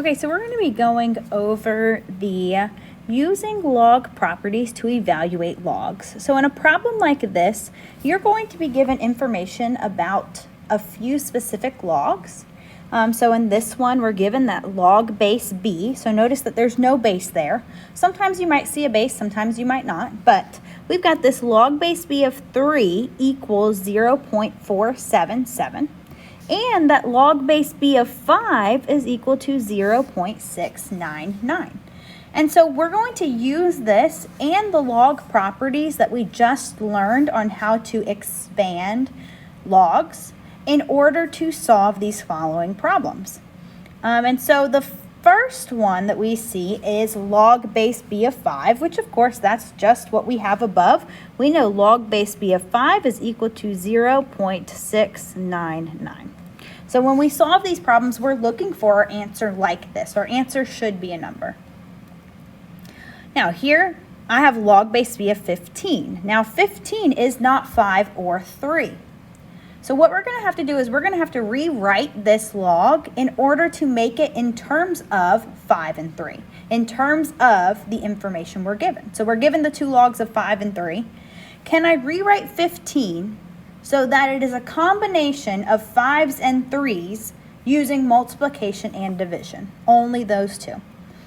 Okay, so we're going to be going over the using log properties to evaluate logs. So in a problem like this, you're going to be given information about a few specific logs. So in this one, we're given that log base b. So notice that there's no base there. Sometimes you might see a base, sometimes you might not. But we've got this log base b of 3 equals 0.477. And that log base b of 5 is equal to 0.699. And so we're going to use this and the log properties that we just learned on how to expand logs in order to solve these following problems. And so the first one that we see is log base b of 5, which of course that's just what we have above. We know log base b of 5 is equal to 0.699. So when we solve these problems, we're looking for our answer like this. Our answer should be a number. Now here I have log base b of 15. Now 15 is not 5 or 3. So what we're going to have to do is we're going to have to rewrite this log in order to make it in terms of 5 and 3, in terms of the information we're given. So we're given the two logs of 5 and 3. Can I rewrite 15 so that it is a combination of 5s and 3s using multiplication and division? Only those two.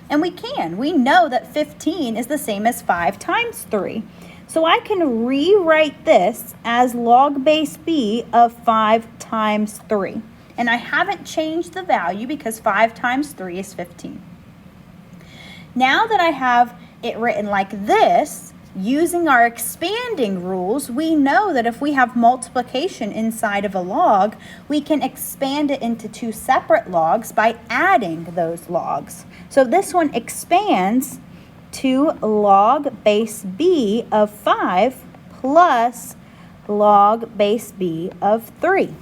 And we can. We know that 15 is the same as 5 times 3. So I can rewrite this as log base b of 5 times 3. And I haven't changed the value because 5 times 3 is 15. Now that I have it written like this, using our expanding rules, we know that if we have multiplication inside of a log, we can expand it into two separate logs by adding those logs. So this one expands to log base b of 5 plus log base b of 3.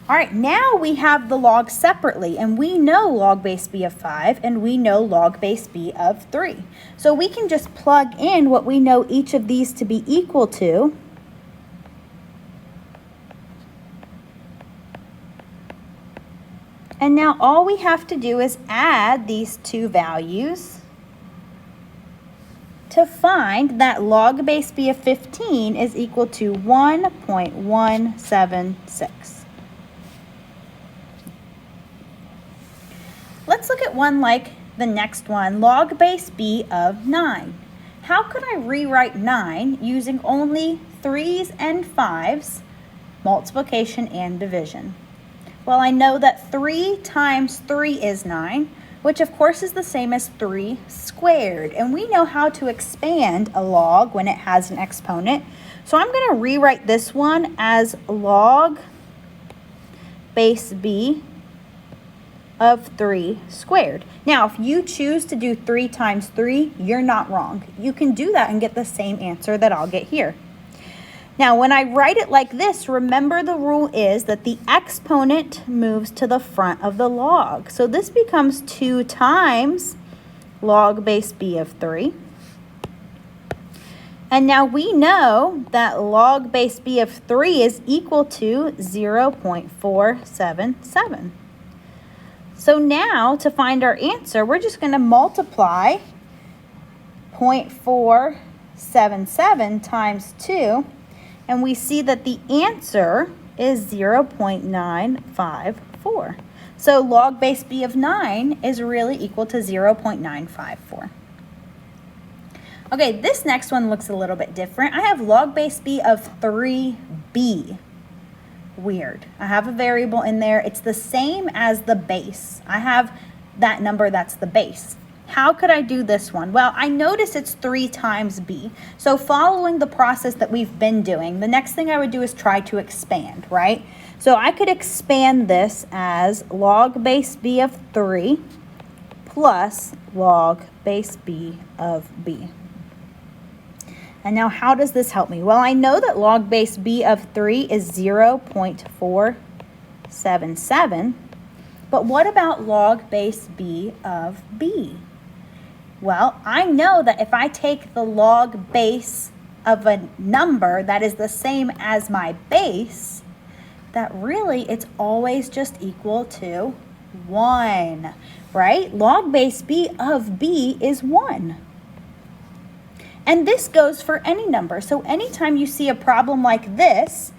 All right, now we have the logs separately, and we know log base b of 5, and we know log base b of 3. So we can just plug in what we know each of these to be equal to. And now all we have to do is add these two values to find that log base b of 15 is equal to 1.176. Let's look at one like the next one, log base b of 9. How could I rewrite 9 using only 3s and 5s, multiplication and division? Well, I know that 3 times 3 is 9, which of course is the same as 3 squared. And we know how to expand a log when it has an exponent. So I'm going to rewrite this one as log base b of 3 squared. Now, if you choose to do 3 times 3, you're not wrong. You can do that and get the same answer that I'll get here. Now, when I write it like this, remember the rule is that the exponent moves to the front of the log. So this becomes 2 times log base b of 3. And now we know that log base b of 3 is equal to 0.477. So now to find our answer, we're just going to multiply 0.477 times 2, and we see that the answer is 0.954. So log base b of 9 is really equal to 0.954. Okay, this next one looks a little bit different. I have log base b of 3b. Weird. I have a variable in there. It's the same as the base. I have that number that's the base. How could I do this one? Well, I notice it's 3 times b. So following the process that we've been doing, the next thing I would do is try to expand, right? So I could expand this as log base b of 3 plus log base b of b. And now how does this help me? Well, I know that log base b of 3 is 0.477, but what about log base b of b? Well, I know that if I take the log base of a number that is the same as my base, that really it's always just equal to 1, right? Log base b of b is 1. And this goes for any number. So anytime you see a problem like this,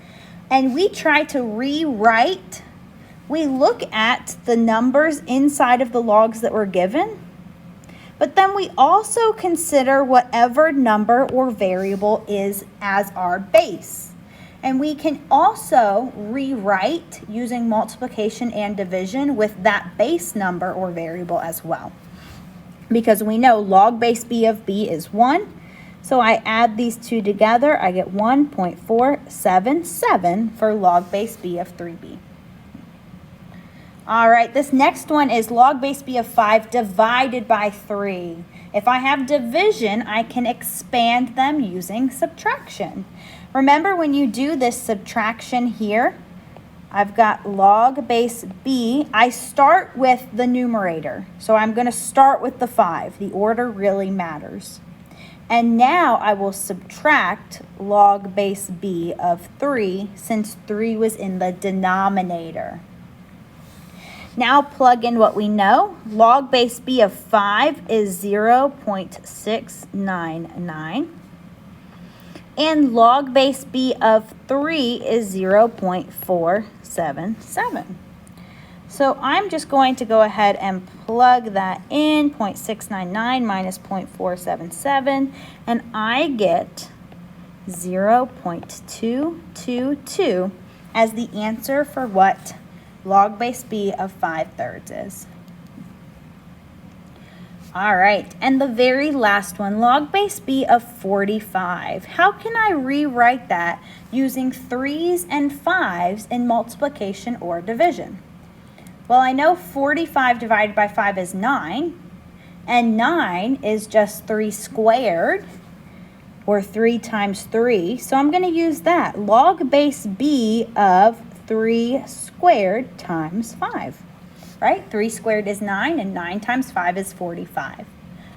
and we try to rewrite, we look at the numbers inside of the logs that were given, but then we also consider whatever number or variable is as our base. And we can also rewrite using multiplication and division with that base number or variable as well. Because we know log base b of b is 1, so I add these two together, I get 1.477 for log base b of 3b. All right, this next one is log base b of 5 divided by 3. If I have division, I can expand them using subtraction. Remember when you do this subtraction here, I've got log base b. I start with the numerator, so I'm going to start with the 5. The order really matters. And now I will subtract log base b of 3 since 3 was in the denominator. Now plug in what we know. Log base b of 5 is 0.699. And log base b of 3 is 0.477. So I'm just going to go ahead and plug that in, 0.699 minus 0.477, and I get 0.222 as the answer for what log base b of 5/3 is. All right, and the very last one, log base b of 45. How can I rewrite that using 3's and 5's in multiplication or division? Well, I know 45 divided by 5 is 9, and 9 is just 3 squared, or 3 times 3, so I'm going to use that. Log base b of 3 squared times 5, right? 3 squared is 9, and 9 times 5 is 45.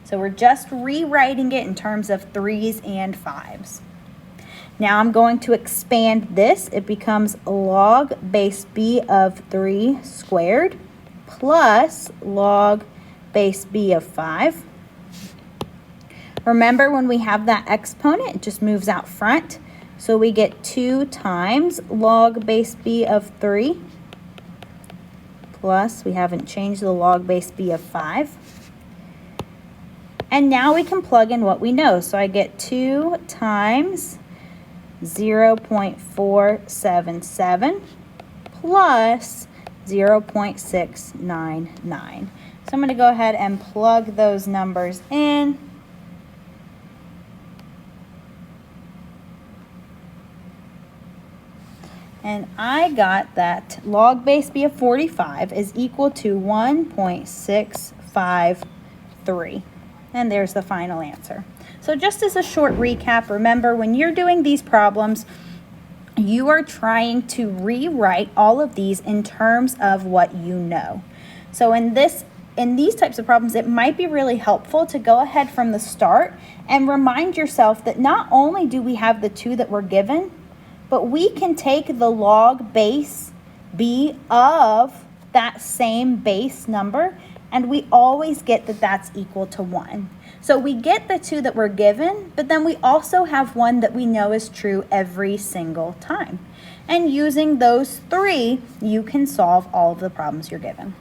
So we're just rewriting it in terms of 3's and 5's. Now I'm going to expand this. It becomes log base b of 3 squared plus log base b of 5. Remember when we have that exponent, it just moves out front. So we get 2 times log base b of 3 plus, we haven't changed the log base b of 5. And now we can plug in what we know. So I get 2 times 0.477 plus 0.699. So I'm going to go ahead and plug those numbers in. And I got that log base b of 45 is equal to 1.653. And there's the final answer. So just as a short recap, remember when you're doing these problems, you are trying to rewrite all of these in terms of what you know. So in these types of problems, it might be really helpful to go ahead from the start and remind yourself that not only do we have the 2 that were given, but we can take the log base b of that same base number, and we always get that that's equal to 1. So we get the 2 that were given, but then we also have 1 that we know is true every single time. And using those 3, you can solve all of the problems you're given.